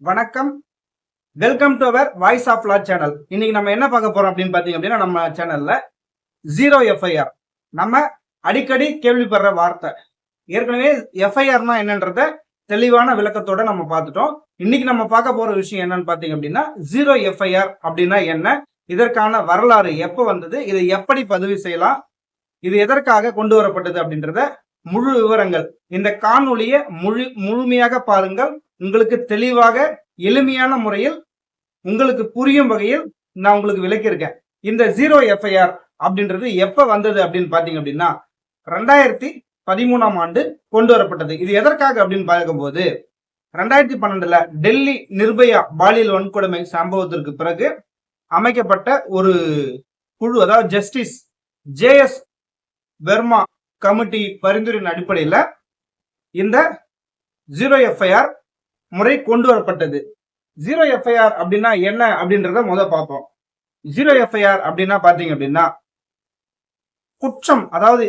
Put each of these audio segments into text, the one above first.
வணக்கம். Welcome to our voice of law channel. இன்னைக்கு நம்ம என்ன பார்க்க போறோம் அப்படின்னு பாத்தீங்க அப்படின்னா, நம்ம சேனல்ல ஜீரோ எஃப்ஐஆர் நம்ம அடிக்கடி கேள்விப்படுற வார்த்தை. ஏற்கனவே எஃப்ஐஆர்னா என்னன்றத தெளிவான விளக்கத்தோட நம்ம பார்த்துட்டோம். இன்னைக்கு நம்ம பார்க்க போற விஷயம் என்னன்னு பாத்தீங்க அப்படின்னா, ஜீரோ எஃப்ஐஆர் அப்படின்னா என்ன, இதற்கான வரலாறு எப்ப வந்தது, இதை எப்படி பதிவு செய்யலாம், இது எதற்காக கொண்டு வரப்பட்டது அப்படின்றத முழு விவரங்கள் இந்த காணொலியை முழுமையாக பாருங்கள். உங்களுக்கு தெளிவாக எளிமையான முறையில் உங்களுக்கு புரியும் வகையில் நான் உங்களுக்கு விளக்கியிருக்கேன். இந்த ஜீரோ எஃப்ஐஆர் அப்படின்றது எப்ப வந்தது அப்படின்னு பாத்தீங்க அப்படின்னா 2013ஆம் ஆண்டு கொண்டு வரப்பட்டது. இது எதற்காக அப்படின்னு பார்க்கும்போது 2012ல டெல்லி நிர்பயா பாலியல் வன்கொடுமை சம்பவத்திற்கு பிறகு அமைக்கப்பட்ட ஒரு குழு, அதாவது ஜஸ்டிஸ் JS வெர்மா கமிட்டி பரிந்துரையின் அடிப்படையில் இந்த ஜீரோ எஃப்ஐஆர் முறை கொண்டு வரப்பட்டது. ஜீரோ எஃப்ஐஆர் அப்படின்னா என்ன அப்படின்றத முதல் பார்ப்போம். ஜீரோ எஃப்ஐஆர் அப்படின்னா பாத்தீங்க அப்படின்னா குற்றம், அதாவது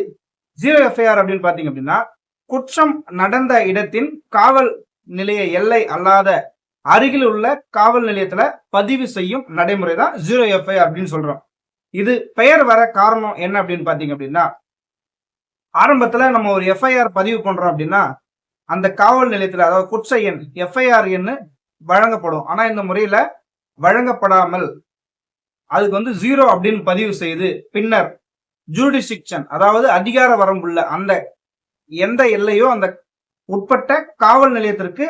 ஜீரோ எஃப்ஐஆர் அப்படின்னு பாத்தீங்க அப்படின்னா குற்றம் நடந்த இடத்தின் காவல் நிலைய எல்லை அல்லாத அருகில் உள்ள காவல் நிலையத்துல பதிவு செய்யும் நடைமுறை தான் ஜீரோ எஃப்ஐஆர் அப்படின்னு சொல்றோம். இது பெயர் வர காரணம் என்ன அப்படின்னு பாத்தீங்க அப்படின்னா, ஆரம்பத்துல நம்ம ஒரு எஃப்ஐஆர் பதிவு பண்றோம் அப்படின்னா அந்த காவல் நிலையத்துல, அதாவது குற்ற எண் எஃப்ஐஆர் எண் வழங்கப்படும். ஆனா இந்த முறையில வழங்கப்படாமல் அதுக்கு வந்து ஜீரோ அப்படின்னு பதிவு செய்து பின்னர் ஜூரிடிக்ஷன், அதாவது அதிகார வரம்புள்ள அந்த எந்த எல்லையோ அந்த உட்பட்ட காவல் நிலையத்திற்கு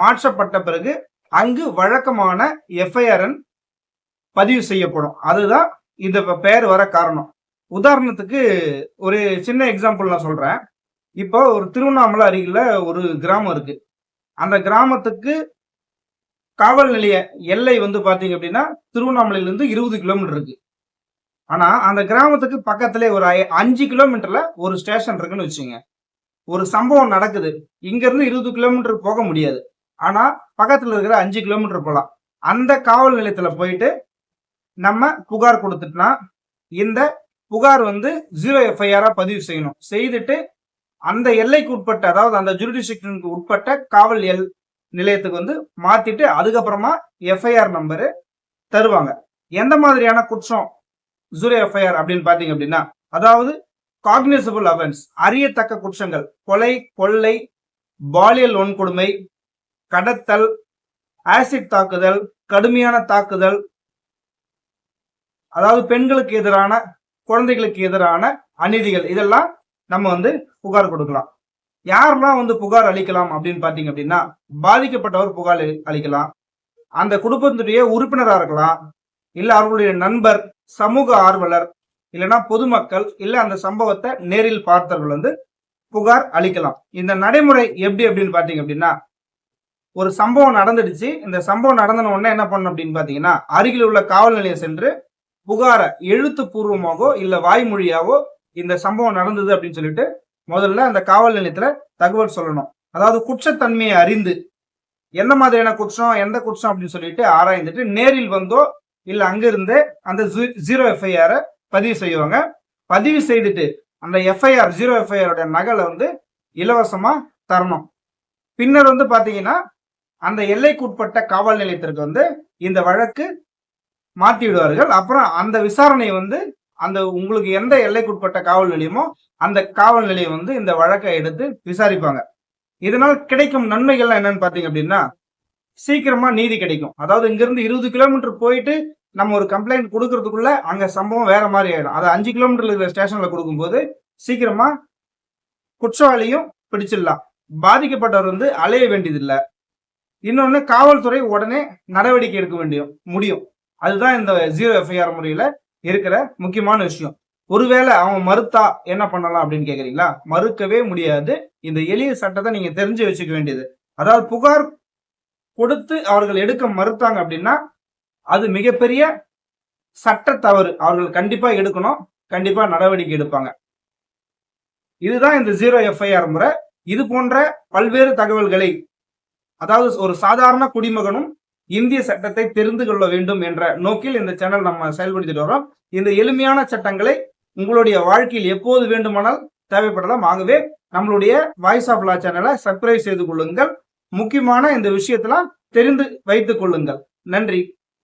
மாற்றப்பட்ட பிறகு அங்கு வழக்கமான எஃப்ஐஆர் பதிவு செய்யப்படும். அதுதான் இந்த பெயர் வர காரணம். உதாரணத்துக்கு ஒரு சின்ன எக்ஸாம்பிள் நான் சொல்றேன். இப்போ ஒரு திருவண்ணாமலை அருகில ஒரு கிராமம் இருக்கு. அந்த கிராமத்துக்கு காவல் நிலைய எல்லை வந்து பாத்தீங்க அப்படின்னா திருவண்ணாமலையில இருந்து 20 கிலோமீட்டர் இருக்கு. ஆனா அந்த கிராமத்துக்கு பக்கத்திலே ஒரு 5 கிலோமீட்டர்ல ஒரு ஸ்டேஷன் இருக்குன்னு வச்சுங்க. ஒரு சம்பவம் நடக்குது, இங்க இருந்து 20 கிலோமீட்டர் போக முடியாது, ஆனா பக்கத்துல இருக்கிற 5 கிலோமீட்டர் போலாம். அந்த காவல் நிலையத்துல போயிட்டு நம்ம புகார் கொடுத்துட்டோம்னா இந்த புகார் வந்து ஜீரோ எஃப்ஐஆரா பதிவு செய்யணும். செய்துட்டு அந்த எல்லைக்கு உட்பட்ட, அதாவது அந்த ஜூரிடிக்ஷனுக்கு உட்பட்ட காவல் நிலையத்துக்கு வந்து மாத்திட்டு அதுக்கப்புறமா எஃப்ஐஆர் நம்பரு தருவாங்க. எந்த மாதிரியான குற்றம் ஜீரோ எஃப்ஐஆர் அப்படின்னு பாத்தீங்க அப்படின்னா, அதாவது காக்னிசபிள் அஃபென்ஸ், அறியத்தக்க குற்றங்கள், கொலை, கொள்ளை, பாலியல் வன்கொடுமை, கடத்தல், ஆசிட் தாக்குதல், கடுமையான தாக்குதல், அதாவது பெண்களுக்கு எதிரான, குழந்தைகளுக்கு எதிரான அநீதிகள், இதெல்லாம் நம்ம வந்து புகார் கொடுக்கலாம். யாரெல்லாம் வந்து புகார் அளிக்கலாம் அப்படின்னு பாத்தீங்க அப்படின்னா, பாதிக்கப்பட்டவர் புகார் அளிக்கலாம், அந்த குடும்பத்துடைய உறுப்பினராக இருக்கலாம், இல்ல அவர்களுடைய நண்பர், சமூக ஆர்வலர், இல்லைன்னா பொதுமக்கள், இல்ல அந்த சம்பவத்தை நேரில் பார்த்தவர்கள் வந்து புகார் அளிக்கலாம். இந்த நடைமுறை எப்படி அப்படின்னு பாத்தீங்க அப்படின்னா, ஒரு சம்பவம் நடந்துடுச்சு, இந்த சம்பவம் நடந்த உடனே என்ன பண்ணணும் அப்படின்னு பாத்தீங்கன்னா, அருகில் உள்ள காவல் நிலையம் சென்று புகாரை எழுத்து பூர்வமாகவோ இல்ல வாய்மொழியாவோ இந்த சம்பவம் நடந்தது அப்படின்னு சொல்லிட்டு முதல்ல அந்த காவல் நிலையத்துல தகவல் சொல்லணும். அதாவது குற்றத்தன்மையை அறிந்து எந்த மாதிரியான குற்றம், எந்த குற்றம் அப்படின்னு சொல்லிட்டு ஆராய்ந்துட்டு நேரில் வந்தோ இல்ல அங்க இருந்து அந்த ஜீரோ எஃப்ஐஆர் பதிவு செய்வாங்க. பதிவு செய்துட்டு அந்த எஃப்ஐஆர் ஜீரோ எஃப்ஐஆர் நகலை வந்து இலவசமா தரணும். பின்னர் வந்து பாத்தீங்கன்னா அந்த எல்லைக்குட்பட்ட காவல் நிலையத்திற்கு வந்து இந்த வழக்கு மாற்றி விடுவார்கள். அப்புறம் அந்த விசாரணை வந்து அந்த உங்களுக்கு எந்த எல்லைக்குட்பட்ட காவல் நிலையமோ அந்த காவல் நிலையம் வந்து இந்த வழக்கை எடுத்து விசாரிப்பாங்க. இதனால் கிடைக்கும் நன்மைகள் என்னன்னு பாத்தீங்க அப்படின்னா, சீக்கிரமா நீதி கிடைக்கும். அதாவது இங்க இருந்து 20 கிலோமீட்டர் போயிட்டு நம்ம ஒரு கம்ப்ளைண்ட் கொடுக்கறதுக்குள்ள அங்க சம்பவம் வேற மாதிரி ஆயிடும். அது 5 கிலோமீட்டர்ல இருக்கிற ஸ்டேஷன்ல கொடுக்கும்போது சீக்கிரமா குற்றவாளியும் பிடிச்சிடலாம், பாதிக்கப்பட்டவர் வந்து அலைய வேண்டியதில்லை. இன்னொன்னு, காவல்துறை உடனே நடவடிக்கை எடுக்க முடியும். அதுதான் இந்த ஜீரோ எஃப்ஐஆர் முறையில இருக்கிற முக்கியமான விஷயம். ஒருவேளை அவன் மறுத்தா என்ன பண்ணலாம் அப்படின்னு கேக்குறீங்களா? மறுக்கவே முடியாது. இந்த எளிய சட்டத்தை நீங்க தெரிஞ்சு வச்சுக்க வேண்டியது, அதாவது புகார் கொடுத்து அவர்கள் எடுக்க மறுத்தாங்க அப்படின்னா அது மிகப்பெரிய சட்ட தவறு. அவர்கள் கண்டிப்பா எடுக்கணும், கண்டிப்பா நடவடிக்கை எடுப்பாங்க. இதுதான் இந்த ஜீரோ எஃப்ஐஆர் முறை. இது போன்ற பல்வேறு தகவல்களை, அதாவது ஒரு சாதாரண குடிமகனும் இந்திய சட்டத்தை தெரிந்து கொள்ள வேண்டும் என்ற நோக்கில் இந்த சேனல் நம்ம செயல்படுத்திட்டு வரோம். இந்த எளிமையான சட்டங்களை உங்களுடைய வாழ்க்கையில் எப்போது வேண்டுமானால் தேவைப்படலாம். ஆகவே நம்மளுடைய வாய்ஸ் ஆஃப் லா சேனலை சப்ஸ்கிரைப் செய்து கொள்ளுங்கள். முக்கியமான இந்த விஷயத்தெல்லாம் தெரிந்து வைத்துக் கொள்ளுங்கள். நன்றி.